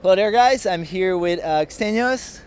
Hello there, guys. I'm here with Xenios.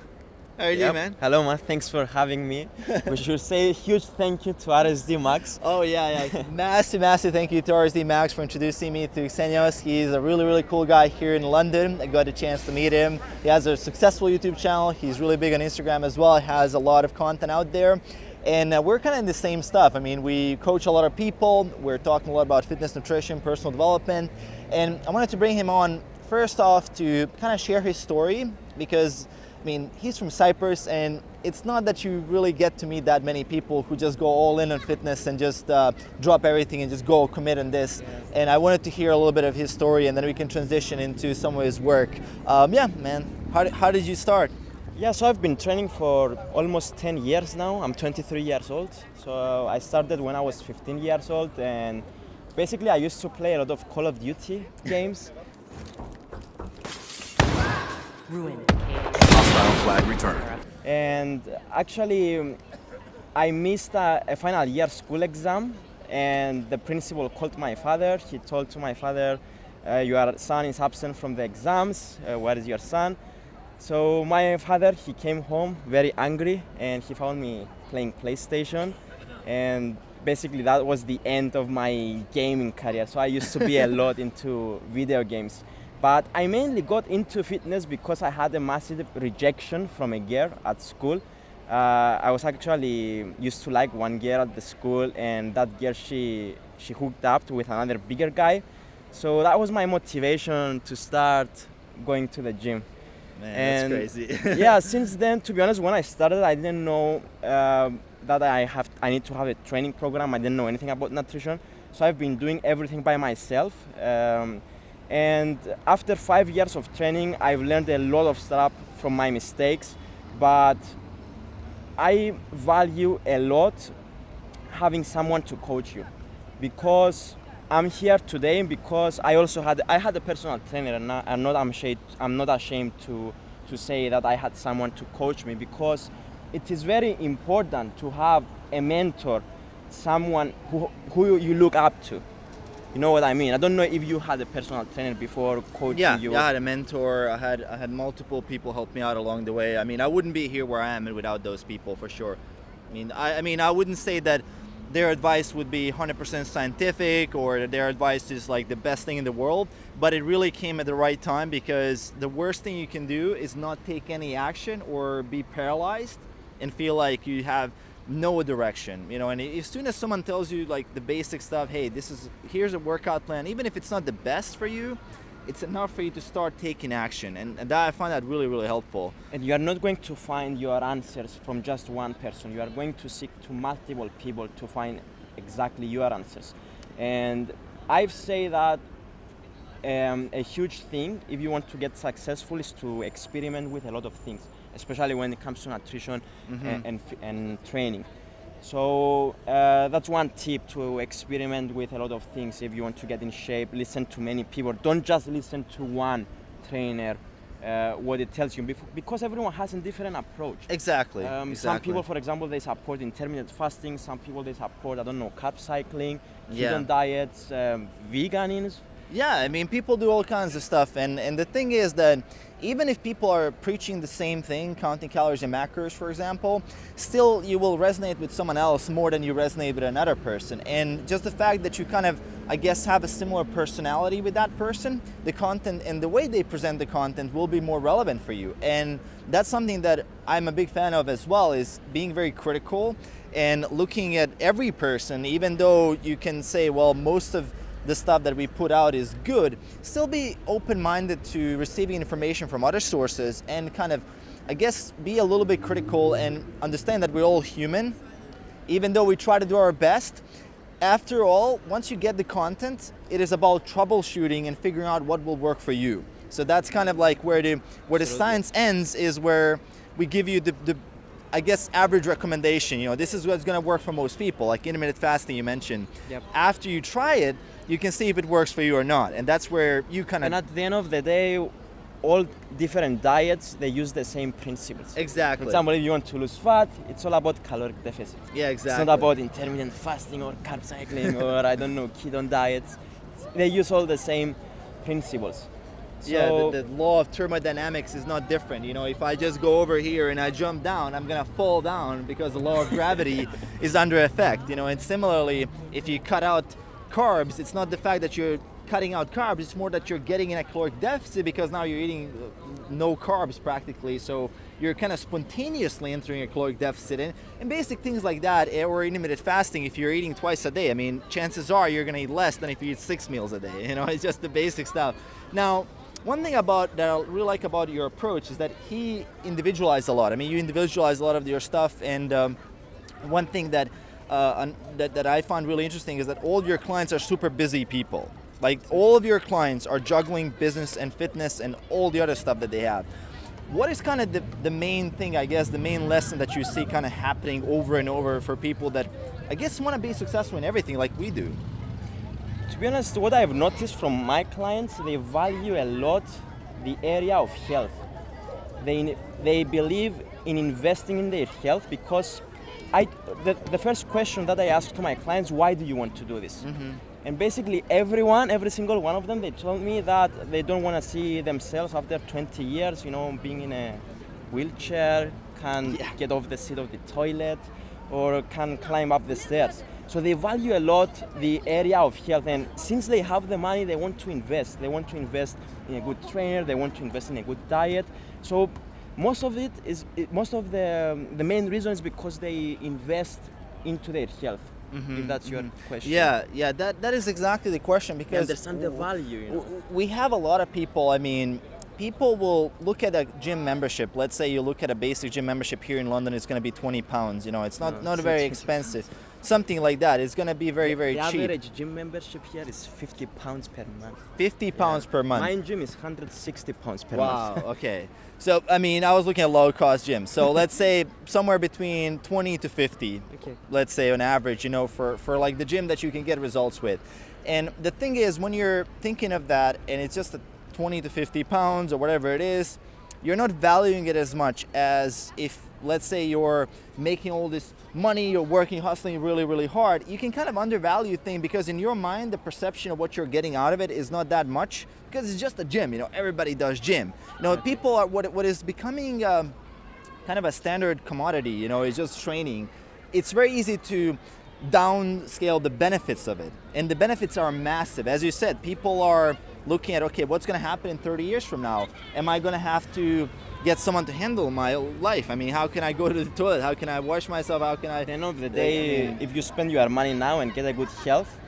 How are you doing, Yep. man? Hello, man. Thanks for having me. We should say a huge thank you to RSD Max. Oh, yeah. massive thank you to RSD Max for introducing me to Xenios. He's a really cool guy here in London. I got a chance to meet him. He has a successful YouTube channel. He's really big on Instagram as well. He has a lot of content out there. And we're kind of in the same stuff. I mean, we coach a lot of people. We're talking a lot about fitness, nutrition, personal development. And I wanted to bring him on first off to kind of share his story because, I mean, he's from Cyprus, and it's not that you really get to meet that many people who just go all in on fitness and just drop everything and just go commit on this. Yes. And I wanted to hear a little bit of his story, and then we can transition into some of his work. Yeah, man, how did you start? Yeah, so I've been training for almost 10 years now. I'm 23 years old. So I started when I was 15 years old, and basically I used to play a lot of Call of Duty games. Ruin. Hostile flag returned. And actually, I missed a final year school exam, and the principal called my father. He told to my father, your son is absent from the exams. Where is your son? So my father, he came home very angry, and he found me playing PlayStation. And basically that was the end of my gaming career. So I used to be a lot into video games. But I mainly got into fitness because I had a massive rejection from a girl at school. I was actually used to like one girl at the school, and that girl, she hooked up with another bigger guy. So that was my motivation to start going to the gym. Man, and that's crazy. Yeah, since then, to be honest, when I started, I didn't know that I need to have a training program. I didn't know anything about nutrition. So I've been doing everything by myself. And after 5 years of training, I've learned a lot of stuff from my mistakes, but I value a lot having someone to coach you, because I'm here today because I had a personal trainer, and I'm not ashamed to say that I had someone to coach me, because it is very important to have a mentor, someone who you look up to. You know what I mean? I don't know if you had a personal trainer before coaching you. Yeah, I had a mentor. I had multiple people help me out along the way. I mean, I wouldn't be here where I am without those people, for sure. I mean, I wouldn't say that their advice would be 100% scientific or their advice is like the best thing in the world, but it really came at the right time, because the worst thing you can do is not take any action or be paralyzed and feel like you have no direction, you know. And as soon as someone tells you like the basic stuff, hey, here's a workout plan, even if it's not the best for you, it's enough for you to start taking action, and that I find that really helpful. And you are not going to find your answers from just one person. You are going to seek to multiple people to find exactly your answers. And I've say that a huge thing, if you want to get successful, is to experiment with a lot of things, especially when it comes to nutrition and training. So that's one tip, to experiment with a lot of things. If you want to get in shape, listen to many people. Don't just listen to one trainer, what it tells you, because everyone has a different approach. Exactly. Some people, for example, they support intermittent fasting. Some people, they support, carb cycling, keto diets, veganism. Yeah, I mean, people do all kinds of stuff, and the thing is that even if people are preaching the same thing, counting calories and macros, for example, still you will resonate with someone else more than you resonate with another person. And just the fact that you kind of, I guess, have a similar personality with that person, the content and the way they present the content will be more relevant for you. And that's something that I'm a big fan of as well, is being very critical and looking at every person, even though you can say, well, most of the stuff that we put out is good, still be open-minded to receiving information from other sources and kind of, I guess, be a little bit critical and understand that we're all human, even though we try to do our best. After all, once you get the content, it is about troubleshooting and figuring out what will work for you. So that's kind of like where the science ends, is where we give you the I guess, average recommendation. You know, this is what's going to work for most people, like intermittent fasting you mentioned. Yep. After you try it, you can see if it works for you or not. And that's where you kind of... And at the end of the day, all different diets, they use the same principles. Exactly. For example, if you want to lose fat, it's all about caloric deficit. Yeah, exactly. It's not about intermittent fasting or carb cycling or, I don't know, ketone diets. They use all the same principles. Yeah, So the law of thermodynamics is not different. You know, if I just go over here and I jump down, I'm gonna fall down because the law of gravity is under effect. You know, and similarly, if you cut out carbs, it's not the fact that you're cutting out carbs, it's more that you're getting in a caloric deficit because now you're eating no carbs practically, so you're kind of spontaneously entering a caloric deficit. And basic things like that, or intermittent fasting, if you're eating twice a day, I mean, chances are you're gonna eat less than if you eat 6 meals a day. You know, it's just the basic stuff. Now, one thing that I really like about your approach is that he individualized a lot. I mean, you individualize a lot of your stuff, and one thing that I find really interesting is that all of your clients are super busy people. Like, all of your clients are juggling business and fitness and all the other stuff that they have. What is kind of the main thing, I guess, the main lesson that you see kind of happening over and over for people that, I guess, want to be successful in everything like we do? to be honest, what I've noticed from my clients, they value a lot the area of health. They believe in investing in their health because the first question that I ask to my clients, why do you want to do this? Mm-hmm. And basically every single one of them, they told me that they don't want to see themselves after 20 years, being in a wheelchair, get off the seat of the toilet, or can climb up the stairs. So they value a lot the area of health, and since they have the money, they want to invest. They want to invest in a good trainer, they want to invest in a good diet. So most of the main reason is because they invest into their health. Mm-hmm, if that's your question. Yeah, that is exactly the question, They because understand the value. we have a lot of people. I mean, people will look at a gym membership. Let's say you look at a basic gym membership here in London, it's going to be £20. It's not very expensive. Something like that. It's going to be very, very the cheap. The average gym membership here is £50 per month. £50 per month. My gym is £160 per month. Wow, okay. So, I mean, I was looking at low-cost gyms. So let's say somewhere between 20 to 50, okay. Let's say on average, for like the gym that you can get results with. And the thing is, when you're thinking of that, and it's just 20 to 50 pounds or whatever it is, you're not valuing it as much as if, let's say, you're making all this money, you're working, hustling really, really hard. You can kind of undervalue things because in your mind, the perception of what you're getting out of it is not that much because it's just a gym. Everybody does gym. People are what is becoming kind of a standard commodity. Is just training. It's very easy to downscale the benefits of it, and the benefits are massive. As you said, people are looking at, okay, what's going to happen in 30 years from now? Am I going to have to get someone to handle my life? I mean, how can I go to the toilet? How can I wash myself? How can I... At the end of the day, if you spend your money now and get a good health,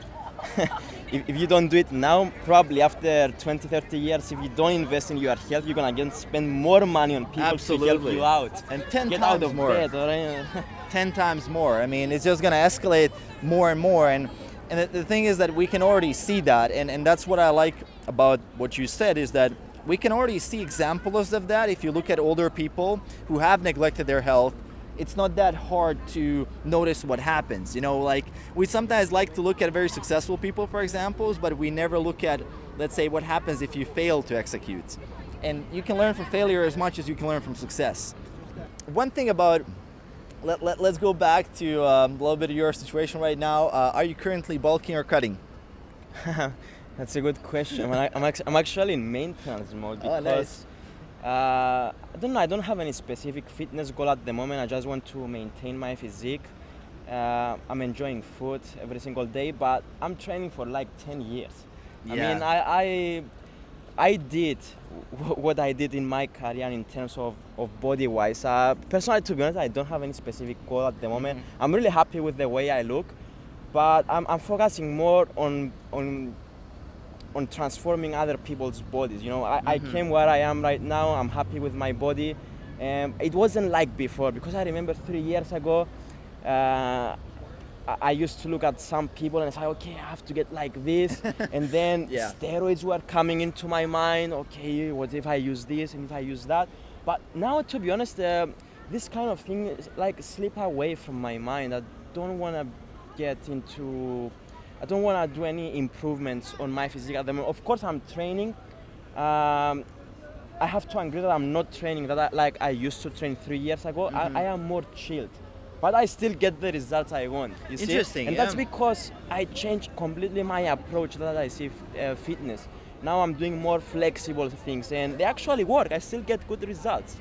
if you don't do it now, probably after 20, 30 years, if you don't invest in your health, you're going to spend more money on people to help you out. And 10 get times out of more. Bed, 10 times more. I mean, it's just going to escalate more and more. And the thing is that we can already see that. And that's what I like about what you said, is that we can already see examples of that. If you look at older people who have neglected their health, it's not that hard to notice what happens. Like, we sometimes like to look at very successful people for examples, but we never look at, let's say, what happens if you fail to execute. And you can learn from failure as much as you can learn from success. One thing about, let's go back to a little bit of your situation right now. Are you currently bulking or cutting? That's a good question. I'm actually in maintenance mode because nice. I don't know. I don't have any specific fitness goal at the moment. I just want to maintain my physique. I'm enjoying food every single day, but I'm training for like 10 years. Yeah. I mean, I did what I did in my career in terms of body-wise. Personally, to be honest, I don't have any specific goal at the moment. Mm-hmm. I'm really happy with the way I look, but I'm focusing more on transforming other people's bodies. I came where I am right now. I'm happy with my body. It wasn't like before, because I remember 3 years ago, I used to look at some people and say, okay, I have to get like this. And then steroids were coming into my mind. Okay, what if I use this and if I use that? But now, to be honest, this kind of thing is like slip away from my mind. I don't want to do any improvements on my physique at the moment. Of course, I'm training. I have to agree that I'm not training like I used to train 3 years ago. Mm-hmm. I am more chilled, but I still get the results I want. You see? Interesting, and that's because I changed completely my approach that I see fitness. Now I'm doing more flexible things, and they actually work. I still get good results.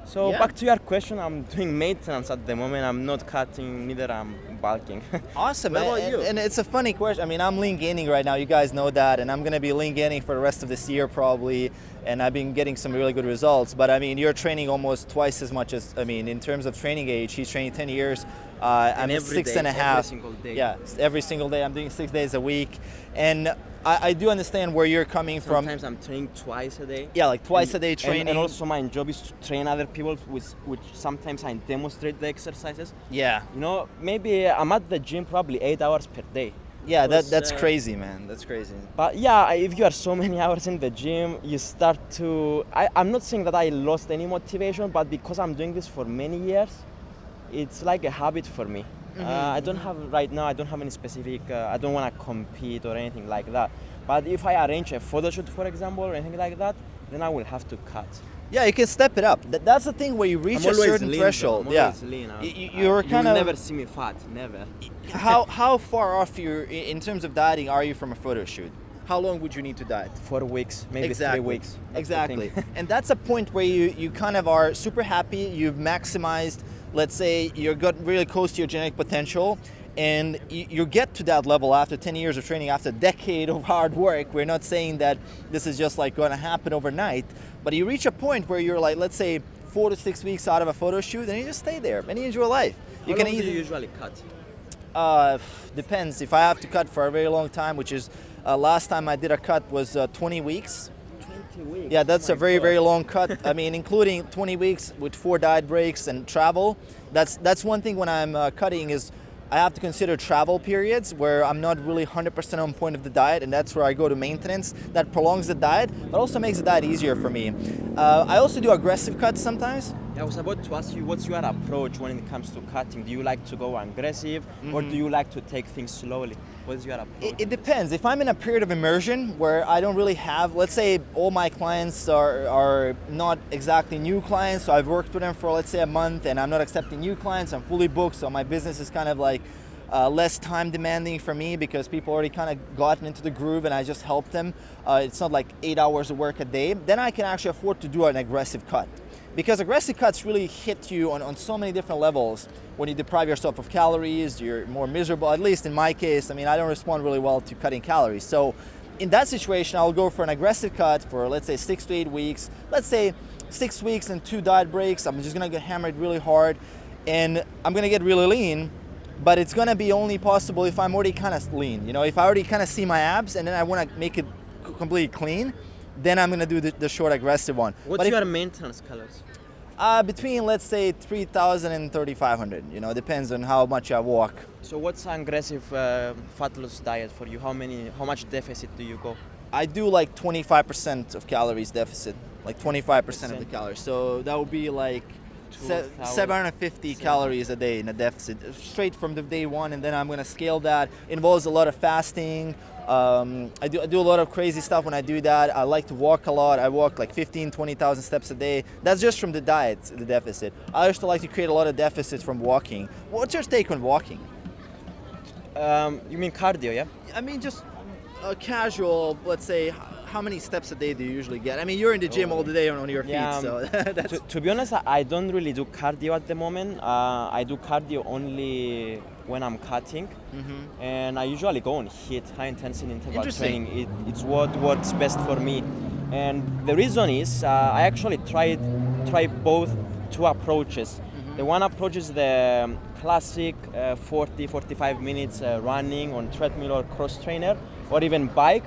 So Yeah. back to your question, I'm doing maintenance at the moment. I'm not cutting, neither I'm bulking. Awesome. What about and, you? and it's a funny question. I mean, I'm lean gaining right now. You guys know that, and I'm going to be lean gaining for the rest of this year probably. And I've been getting some really good results. But I mean, you're training almost twice as much as, I mean, in terms of training age, he's training 10 years. I'm at every 6.5. day, every single day. Yeah, every single day. I'm doing 6 days a week. And I do understand where you're coming from. Sometimes I'm training twice a day. Yeah, like twice a day training. And also my job is to train other people, which sometimes I demonstrate the exercises. Yeah. You know, maybe I'm at the gym probably 8 hours per day. Yeah, Because, that's crazy, man. That's crazy. But yeah, if you are so many hours in the gym, you start to... I'm not saying that I lost any motivation, but because I'm doing this for many years, it's like a habit for me. I don't have, right now, I don't have any specific, I don't want to compete or anything like that. But if I arrange a photo shoot, for example, or anything like that, then I will have to cut. Yeah, you can step it up. That's the thing where you reach I'm a always certain lean, threshold. I'm Yeah. always lean. You're you kind will of never see me fat, never. how far off you in terms of dieting are you from a photo shoot? How long would you need to diet? 4 weeks, maybe 3 weeks. That's the Exactly. thing. And that's a point where you kind of are super happy. You've maximized, let's say, you got really close to your genetic potential. And you get to that level after 10 years of training, after a decade of hard work. We're not saying that this is just like going to happen overnight, but you reach a point where you're like, let's say 4 to 6 weeks out of a photo shoot, and you just stay there and you enjoy life. How long do you usually cut? Depends. If I have to cut for a very long time, which is last time I did a cut was 20 weeks. 20 weeks? Yeah, that's Oh a my very, God. very long cut. I mean, including 20 weeks with 4 diet breaks and travel. That's one thing when I'm cutting is I have to consider travel periods where I'm not really 100% on point of the diet, and that's where I go to maintenance. That prolongs the diet, but also makes the diet easier for me. I also do aggressive cuts sometimes. I was about to ask you, what's your approach when it comes to cutting? Do you like to go aggressive, or do you like to take things slowly? What is your approach? It depends. If I'm in a period of immersion where I don't really have, let's say all my clients are not exactly new clients, so I've worked with them for, let's say, a month, and I'm not accepting new clients, I'm fully booked, so my business is kind of like less time demanding for me because people already kind of gotten into the groove and I just help them. It's not like 8 hours of work a day. Then I can actually afford to do an aggressive cut. Because aggressive cuts really hit you on so many different levels. When you deprive yourself of calories, you're more miserable. At least in my case, I mean, I don't respond really well to cutting calories. So in that situation, I'll go for an aggressive cut for, let's say, 6 to 8 weeks. Let's say 6 weeks and 2 diet breaks. I'm just gonna get hammered really hard and I'm gonna get really lean, but it's gonna be only possible if I'm already kind of lean. You know, if I already kind of see my abs and then I wanna make it completely clean, then I'm gonna do the short aggressive one. What's But if- your maintenance calories? between, let's say, 3,000 and 3,500. You know, depends on how much I walk. So what's an aggressive fat loss diet for you? How much deficit do you go? I do like 25% of calories deficit, like 25% of the calories. So that would be like 750 calories a day in a deficit, straight from the day one, and then I'm gonna scale that. Involves a lot of fasting. I do a lot of crazy stuff when I do that. I like to walk a lot. I walk like 15, 20,000 steps a day. That's just from the diet, the deficit. I also like to create a lot of deficits from walking. What's your take on walking? You mean cardio, yeah? I mean, just a casual, let's say, how many steps a day do you usually get? I mean, you're in the gym all the day on your feet, Yeah, so that's... To be honest, I don't really do cardio at the moment. I do cardio only when I'm cutting, and I usually go on HIIT, high intensity interval Interesting. training. It's what works best for me, and the reason is I actually tried both two approaches. The one approach is the classic 40-45 minutes running on treadmill or cross trainer or even bike,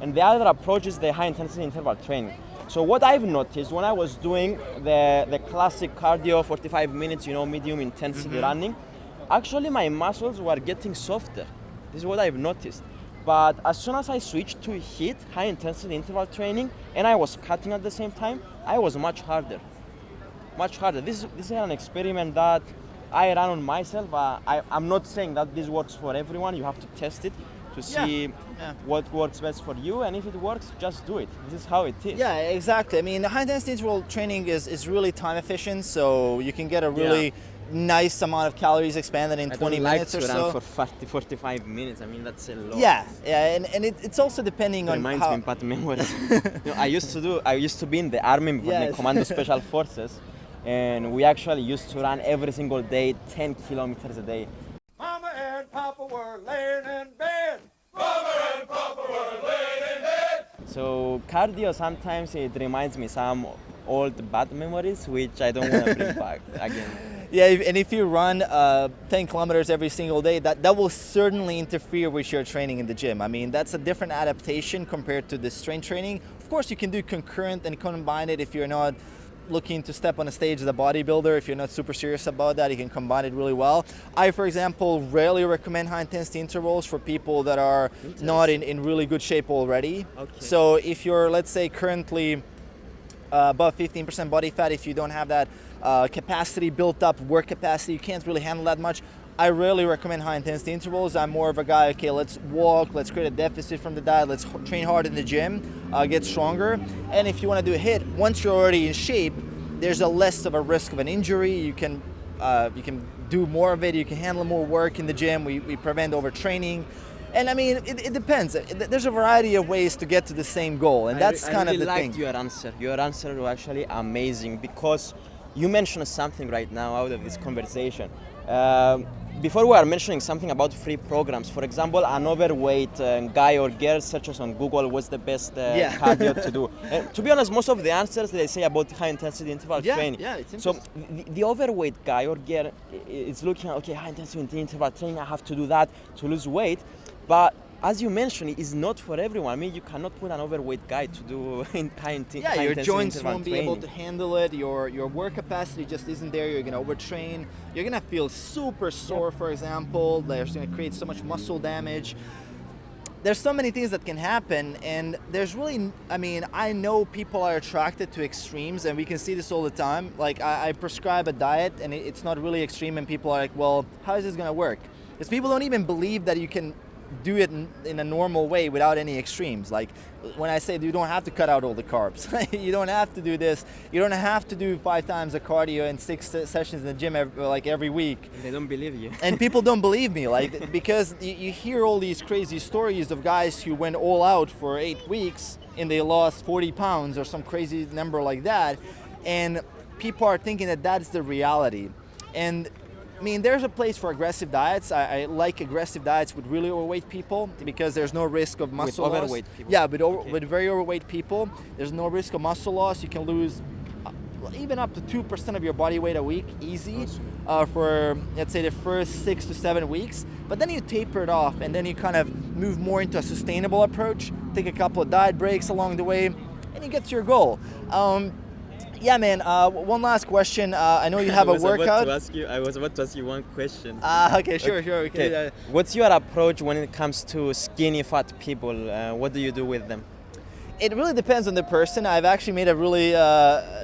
and the other approach is the high intensity interval training. So what I've noticed when I was doing the classic cardio 45 minutes, you know, medium intensity running, actually my muscles were getting softer. This is what I've noticed. But as soon as I switched to HIIT, high intensity interval training, and I was cutting at the same time, I was much harder. Much harder. This is an experiment that I ran on myself. I'm not saying that this works for everyone. You have to test it to see what works best for you, and if it works, just do it. This is how it is. Yeah, exactly. I mean, the high intensity interval training is really time efficient, so you can get a really nice amount of calories expanded in 20 minutes or to so. run for 40, 45 minutes. I mean, that's a lot. Yeah, and it's also depending on Reminds how. me bad memories. I used to be in the army for Yes. the Commando Special Forces, and we actually used to run every single day, 10 kilometers a day. Mama and Papa were laying in bed. So cardio sometimes it reminds me some old bad memories, which I don't want to bring back again. Yeah, and if you run 10 kilometers every single day, that will certainly interfere with your training in the gym. I mean, that's a different adaptation compared to the strength training. Of course, you can do concurrent and combine it if you're not looking to step on a stage as a bodybuilder. If you're not super serious about that, you can combine it really well. I, for example, rarely recommend high-intensity intervals for people that are not in really good shape already. Okay. So if you're, let's say, currently above 15% body fat, if you don't have that capacity built up, work capacity, you can't really handle that much, I rarely recommend high-intensity intervals. I'm more of a guy, okay, let's walk, let's create a deficit from the diet, let's train hard in the gym, get stronger. And if you want to do a HIIT, once you're already in shape, there's a less of a risk of an injury. You can do more of it, you can handle more work in the gym, we prevent overtraining. And I mean, it depends. There's a variety of ways to get to the same goal, and that's kind of the I really thing. liked your answer. Your answer was actually amazing because you mentioned something right now out of this conversation. Before we were mentioning something about free programs. For example, an overweight guy or girl searches on Google what's the best cardio to do. To be honest, most of the answers they say about high intensity interval training. Yeah, it's so the overweight guy or girl is looking at, okay, high intensity interval training, I have to do that to lose weight. But as you mentioned, it is not for everyone. I mean, you cannot put an overweight guy to do high intensity your joints interval won't be training. able to handle it. Your work capacity just isn't there. You're gonna overtrain. You're gonna feel super sore, for example. There's gonna create so much muscle damage. There's so many things that can happen, and there's really, I mean, I know people are attracted to extremes, and we can see this all the time. Like, I prescribe a diet, and it's not really extreme, and people are like, well, how is this gonna work? Because people don't even believe that you can do it in a normal way without any extremes. Like when I say you don't have to cut out all the carbs, you don't have to do this, you don't have to do 5 times the cardio and 6 sessions in the gym every week. They don't believe you. And people don't believe me, like, because you hear all these crazy stories of guys who went all out for 8 weeks and they lost 40 pounds or some crazy number like that, and people are thinking that that's the reality. And I mean, there's a place for aggressive diets. I like aggressive diets with really overweight people because there's no risk of muscle loss. Overweight people. Yeah, with very overweight people, there's no risk of muscle loss. You can lose even up to 2% of your body weight a week, easy, for, let's say, the first 6 to 7 weeks. But then you taper it off, and then you kind of move more into a sustainable approach, take a couple of diet breaks along the way, and you get to your goal. Yeah, man. One last question. I know you have a workout. I was about to ask you one question. Okay, sure. Okay. What's your approach when it comes to skinny fat people? What do you do with them? It really depends on the person. I've actually made a really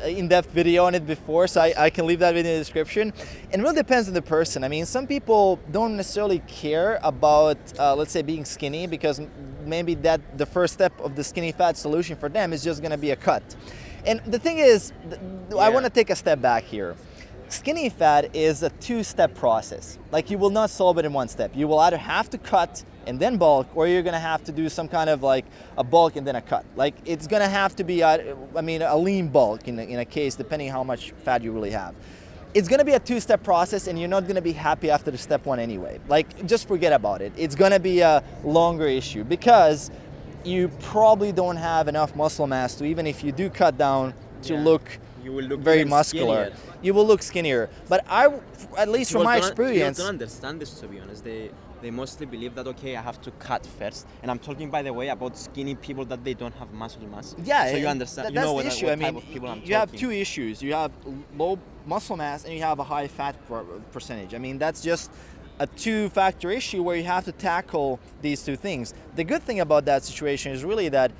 in-depth video on it before, so I can leave that video in the description. It really depends on the person. I mean, some people don't necessarily care about, let's say, being skinny, because maybe that the first step of the skinny fat solution for them is just going to be a cut. And the thing is, I want to take a step back here. Skinny fat is a 2-step process. Like, you will not solve it in one step. You will either have to cut and then bulk, or you're going to have to do some kind of like a bulk and then a cut. Like, it's going to have to be, a lean bulk in a case, depending how much fat you really have. It's going to be a 2-step process, and you're not going to be happy after the step 1 anyway. Like, just forget about it. It's going to be a longer issue because you probably don't have enough muscle mass to, even if you do cut down, to look, you will look very even muscular. skinnier. You will look skinnier. But at least from my experience, People don't understand this, to be honest. They mostly believe that, okay, I have to cut first. And I'm talking, by the way, about skinny people that they don't have muscle mass. yeah, so you understand. That's you know the what, issue. what I type mean, of people I'm you have talking. 2 issues. You have low muscle mass and you have a high fat percentage. I mean, that's just a 2-factor issue where you have to tackle these 2 things. The good thing about that situation is really that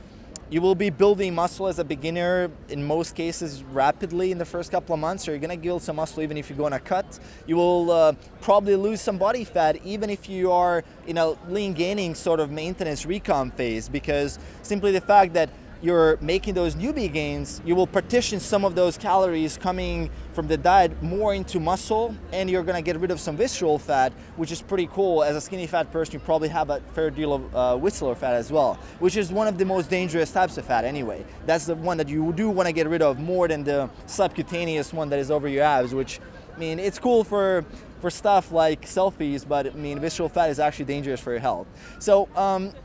you will be building muscle as a beginner, in most cases, rapidly in the first couple of months. So you're going to build some muscle even if you go on a cut. You will probably lose some body fat even if you are in a lean gaining sort of maintenance recon phase, because simply the fact that you're making those newbie gains, you will partition some of those calories coming from the diet more into muscle, and you're gonna get rid of some visceral fat, which is pretty cool. As a skinny fat person, you probably have a fair deal of visceral fat as well, which is one of the most dangerous types of fat anyway. That's the one that you do wanna get rid of more than the subcutaneous one that is over your abs, which, I mean, it's cool for stuff like selfies, but I mean, visceral fat is actually dangerous for your health. So,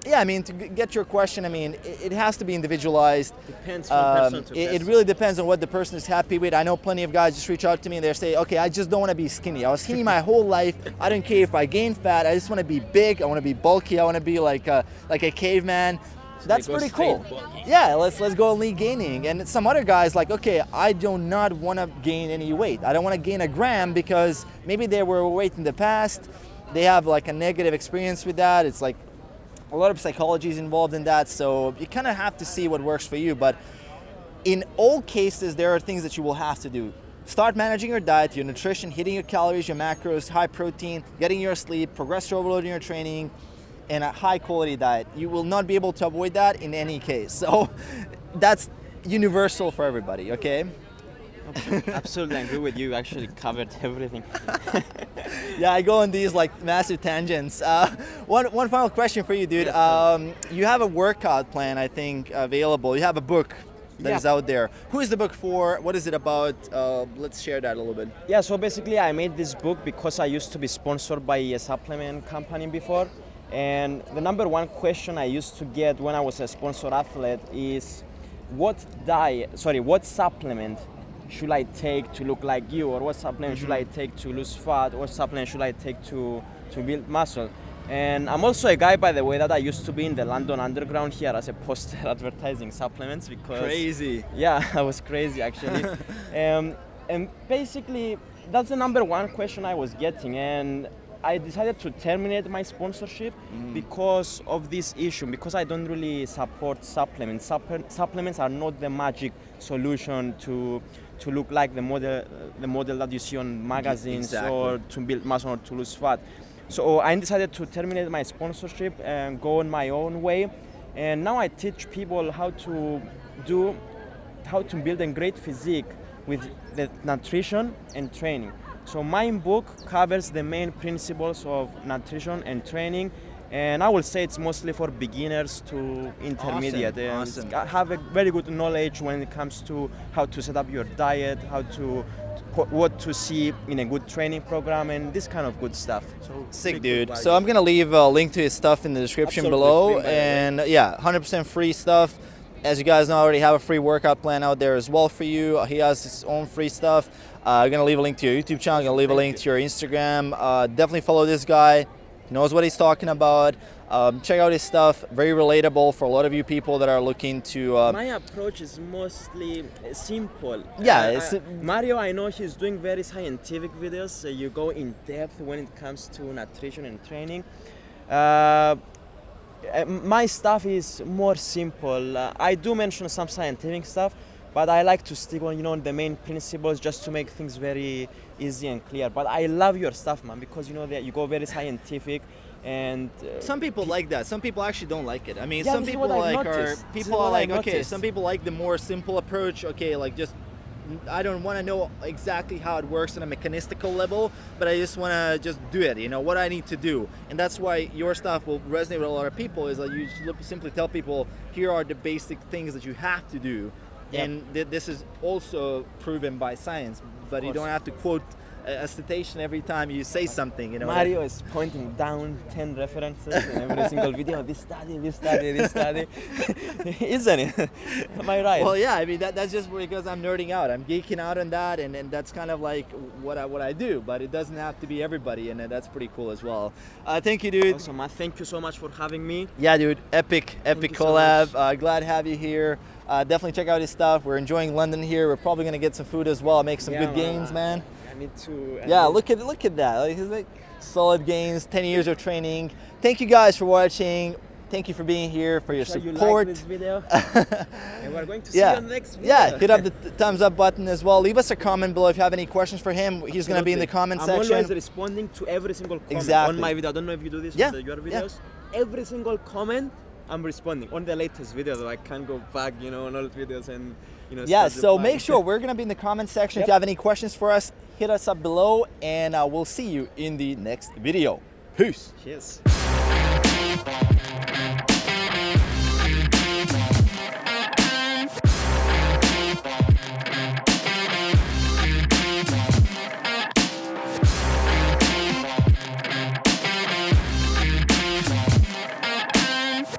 yeah, I mean, to get your question, I mean, it has to be individualized. Depends from person to It person. really depends on what the person is happy with. I know plenty of guys just reach out to me and they say, okay, I just don't want to be skinny. I was skinny my whole life. I don't care if I gain fat. I just want to be big. I want to be bulky. I want to be like a caveman. That's go pretty straight cool. bulky. Yeah, let's go lean gaining. And some other guys like, okay, I do not want to gain any weight. I don't want to gain a gram because maybe they were overweight in the past. They have like a negative experience with that. It's like a lot of psychology is involved in that. So you kind of have to see what works for you. But in all cases, there are things that you will have to do. Start managing your diet, your nutrition, hitting your calories, your macros, high protein, getting your sleep, progressive overloading your training, and a high quality diet. You will not be able to avoid that in any case. So that's universal for everybody, okay? Absolutely, I agree with you. You actually covered everything. Yeah, I go on these like massive tangents. One final question for you, dude. You have a workout plan, I think, available. You have a book that is out there. Who is the book for? What is it about? Let's share that a little bit. Yeah, so basically I made this book because I used to be sponsored by a supplement company before. And the number one question I used to get when I was a sponsored athlete is what supplement should I take to look like you, or what supplement should I take to lose fat, what supplement should I take to build muscle? And I'm also a guy, by the way, that I used to be in the London Underground here as a poster advertising supplements because... Crazy. Yeah, I was crazy actually. And basically, that's the number one question I was getting. And I decided to terminate my sponsorship because of this issue, because I don't really support supplements. Supplements are not the magic solution to look like the model that you see on magazines or to build muscle or to lose fat. So I decided to terminate my sponsorship and go on my own way. And now I teach people how to build a great physique with the nutrition and training. So my book covers the main principles of nutrition and training, and I will say it's mostly for beginners to intermediate. Awesome. And have a very good knowledge when it comes to how to set up your diet, what to see in a good training program, and this kind of good stuff. So sick, dude. So I'm gonna leave a link to his stuff in the description below, and yeah, 100% free stuff. As you guys know, I already have a free workout plan out there as well for you. He has his own free stuff. I'm going to leave a link to your YouTube channel. I'm going to leave a link to your Instagram. Definitely follow this guy. He knows what he's talking about. Check out his stuff. Very relatable for a lot of you people that are looking to... My approach is mostly simple. Yeah. Mario, I know he's doing very scientific videos. So you go in depth when it comes to nutrition and training. My stuff is more simple. I do mention some scientific stuff, but I like to stick on, the main principles just to make things very easy and clear. But I love your stuff, man, because that you go very scientific, and some people like that. Some people actually don't like it. I mean, yeah, some people like okay. Some people like the more simple approach. Okay, like just I don't want to know exactly how it works on a mechanistical level, but I just want to just do it, what I need to do. And that's why your stuff will resonate with a lot of people, is that you simply tell people, here are the basic things that you have to do. Yep. And this is also proven by science, but you don't have to quote a citation every time you say something. Mario is pointing down 10 references in every single video. This study. Isn't it? Am I right? Well, yeah. I mean, that's just because I'm nerding out. I'm geeking out on that, and that's kind of like what I do. But it doesn't have to be everybody, and that's pretty cool as well. Thank you, dude. Awesome, man. Thank you so much for having me. Yeah, dude. Epic collab. So glad to have you here. Definitely check out his stuff. We're enjoying London here. We're probably gonna get some food as well. Make some good gains, man. I need to. Yeah, look at that. Like solid gains. 10 years of training. Thank you guys for watching. Thank you for being here, for your support. You like this video. And we're going to see you on the next video. Yeah, hit up the thumbs up button as well. Leave us a comment below if you have any questions for him. He's going to be in the comment section. I'm always responding to every single comment on my video. I don't know if you do this with your videos. Every single comment I'm responding on the latest video, though I can't go back, on old videos and Yeah, start so replying. make sure we're gonna be in the comment section. If Yep. you have any questions for us, hit us up below, and we'll see you in the next video. Peace. Cheers.